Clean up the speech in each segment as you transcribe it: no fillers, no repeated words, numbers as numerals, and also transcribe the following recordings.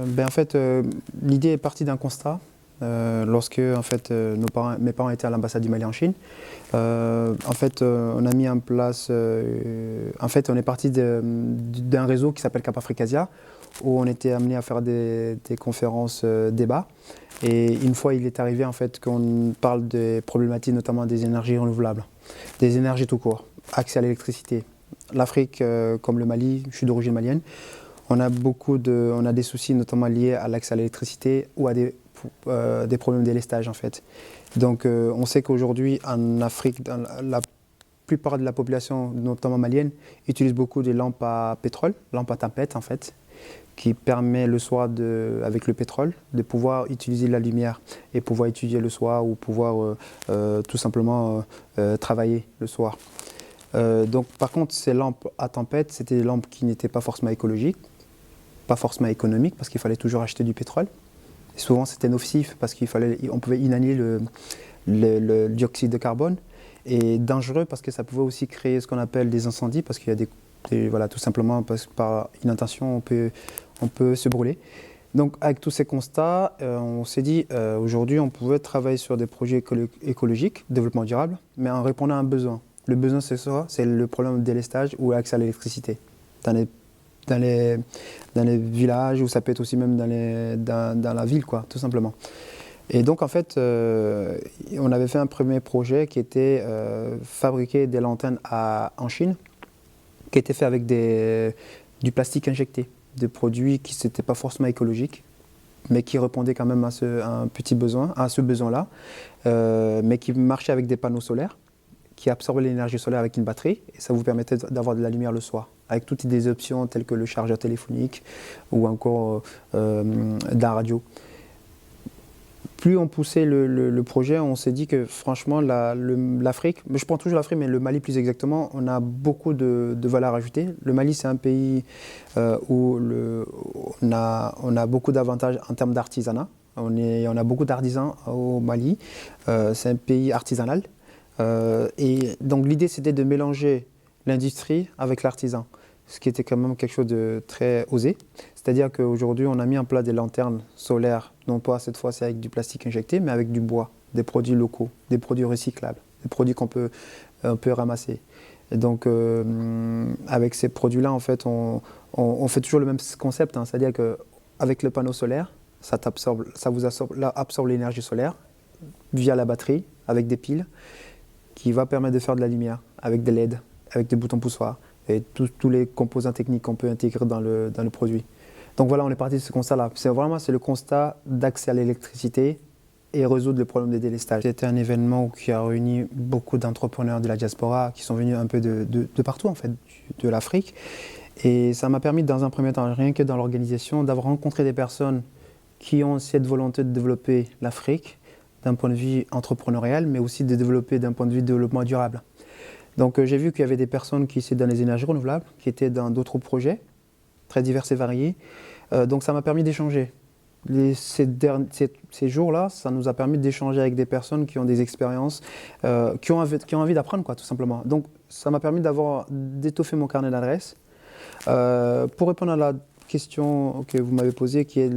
En fait, l'idée est partie d'un constat. Lorsque en fait, mes parents étaient à l'ambassade du Mali en Chine, on a mis en place. En fait, on est parti d'un réseau qui s'appelle Cap Africasia, où on était amené à faire des conférences débats. Et une fois, il est arrivé en fait qu'on parle des problématiques, notamment des énergies renouvelables, des énergies tout court, accès à l'électricité. L'Afrique, comme le Mali, je suis d'origine malienne, on a des soucis notamment liés à l'accès à l'électricité ou à des problèmes de délestage en fait. Donc on sait qu'aujourd'hui en Afrique, la plupart de la population, notamment malienne, utilise beaucoup des lampes à pétrole, lampes à tempête en fait, qui permet le soir, avec le pétrole, de pouvoir utiliser la lumière et pouvoir étudier le soir ou pouvoir tout simplement travailler le soir. Donc par contre, ces lampes à tempête, c'était des lampes qui n'étaient pas forcément écologiques, pas forcément économiques, parce qu'il fallait toujours acheter du pétrole. Et souvent, c'était nocif parce on pouvait inhaler le dioxyde de carbone, et dangereux parce que ça pouvait aussi créer ce qu'on appelle des incendies, parce qu'il y a voilà, tout simplement parce que par inattention, on peut se brûler. Donc avec tous ces constats, on s'est dit aujourd'hui on pouvait travailler sur des projets écologiques, développement durable, mais en répondant à un besoin. Le besoin c'est ça, c'est le problème de délestage ou l'accès à l'électricité dans les villages, ou ça peut être aussi même dans la ville, quoi, tout simplement. Et donc en fait, on avait fait un premier projet qui était fabriquer des lanternes en Chine, qui était fait avec du plastique injecté, des produits qui n'étaient pas forcément écologiques, mais qui répondaient quand même à un petit besoin, à ce besoin-là, mais qui marchaient avec des panneaux solaires, qui absorbaient l'énergie solaire avec une batterie, et ça vous permettait d'avoir de la lumière le soir, avec toutes des options telles que le chargeur téléphonique ou encore de la radio. Plus on poussait le projet, on s'est dit que franchement, l'Afrique, je prends toujours l'Afrique, mais le Mali plus exactement, on a beaucoup de valeur ajoutée. Le Mali, c'est un pays où on a beaucoup d'avantages en termes d'artisanat. On a beaucoup d'artisans au Mali. C'est un pays artisanal. Et donc l'idée, c'était de mélanger l'industrie avec l'artisan, ce qui était quand même quelque chose de très osé. C'est-à-dire qu'aujourd'hui, on a mis en place des lanternes solaires, non pas cette fois-ci avec du plastique injecté, mais avec du bois, des produits locaux, des produits recyclables, des produits on peut ramasser. Et donc, avec ces produits-là, en fait, on fait toujours le même concept, hein, c'est-à-dire qu'avec le panneau solaire, ça vous absorbe l'énergie solaire via la batterie, avec des piles, qui va permettre de faire de la lumière avec des LED, avec des boutons poussoirs et tous les composants techniques qu'on peut intégrer dans le produit. Donc voilà, on est parti de ce constat-là. C'est le constat d'accès à l'électricité et résoudre le problème des délestages. C'était un événement qui a réuni beaucoup d'entrepreneurs de la diaspora qui sont venus un peu de partout, en fait, de l'Afrique. Et ça m'a permis, dans un premier temps, rien que dans l'organisation, d'avoir rencontré des personnes qui ont cette volonté de développer l'Afrique d'un point de vue entrepreneurial, mais aussi de développer d'un point de vue développement durable. Donc j'ai vu qu'il y avait des personnes qui étaient dans les énergies renouvelables, qui étaient dans d'autres projets, très divers et variés. Donc ça m'a permis d'échanger. Ces jours-là, ça nous a permis d'échanger avec des personnes qui ont des expériences, qui ont envie d'apprendre, quoi, tout simplement. Donc ça m'a permis d'étoffer mon carnet d'adresses. Pour répondre à la question que vous m'avez posée, qui est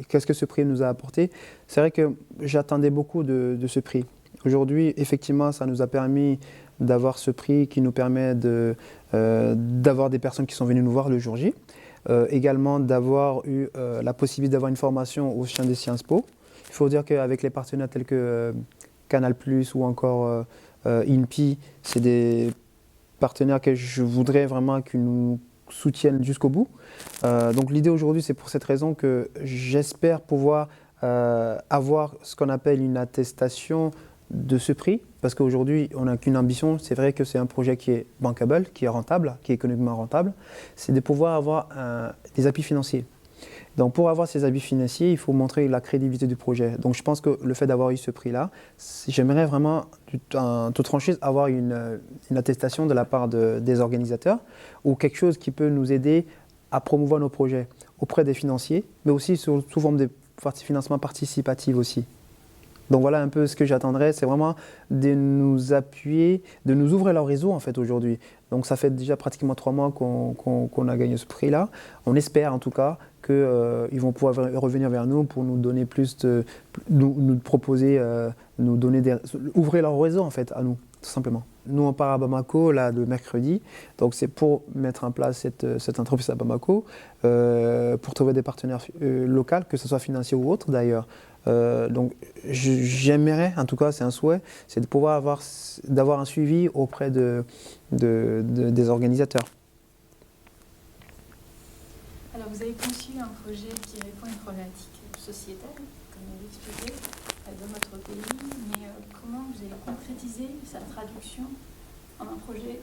qu'est-ce que ce prix nous a apporté, c'est vrai que j'attendais beaucoup de ce prix. Aujourd'hui, effectivement, ça nous a permis d'avoir ce prix qui nous permet d'avoir des personnes qui sont venues nous voir le jour J. Également d'avoir eu la possibilité d'avoir une formation au sein des Sciences Po. Il faut dire qu'avec les partenaires tels que Canal+, ou encore INPI, c'est des partenaires que je voudrais vraiment qu'ils nous soutiennent jusqu'au bout. Donc l'idée aujourd'hui, c'est pour cette raison que j'espère pouvoir avoir ce qu'on appelle une attestation de ce prix, parce qu'aujourd'hui, on n'a qu'une ambition. C'est vrai que c'est un projet qui est bankable, qui est rentable, qui est économiquement rentable, c'est de pouvoir avoir des appuis financiers. Donc pour avoir ces appuis financiers, il faut montrer la crédibilité du projet. Donc je pense que le fait d'avoir eu ce prix-là, j'aimerais vraiment, en toute franchise, avoir une attestation de la part des organisateurs, ou quelque chose qui peut nous aider à promouvoir nos projets auprès des financiers, mais aussi sous forme de financement participatif aussi. Donc voilà un peu ce que j'attendrais, c'est vraiment de nous appuyer, de nous ouvrir leur réseau en fait aujourd'hui. Donc ça fait déjà pratiquement 3 mois qu'on a gagné ce prix-là. On espère en tout cas qu'ils vont pouvoir revenir vers nous pour nous donner nous proposer, nous donner ouvrir leur réseau en fait à nous, tout simplement. Nous on part à Bamako là le mercredi, donc c'est pour mettre en place cette entreprise à Bamako, pour trouver des partenaires locaux, que ce soit financiers ou autres d'ailleurs. Donc j'aimerais, en tout cas c'est un souhait, c'est de pouvoir d'avoir un suivi auprès des organisateurs. Alors vous avez conçu un projet qui répond à une problématique sociétale, comme vous l'expliquez, dans votre pays, mais comment vous allez concrétiser sa traduction en un projet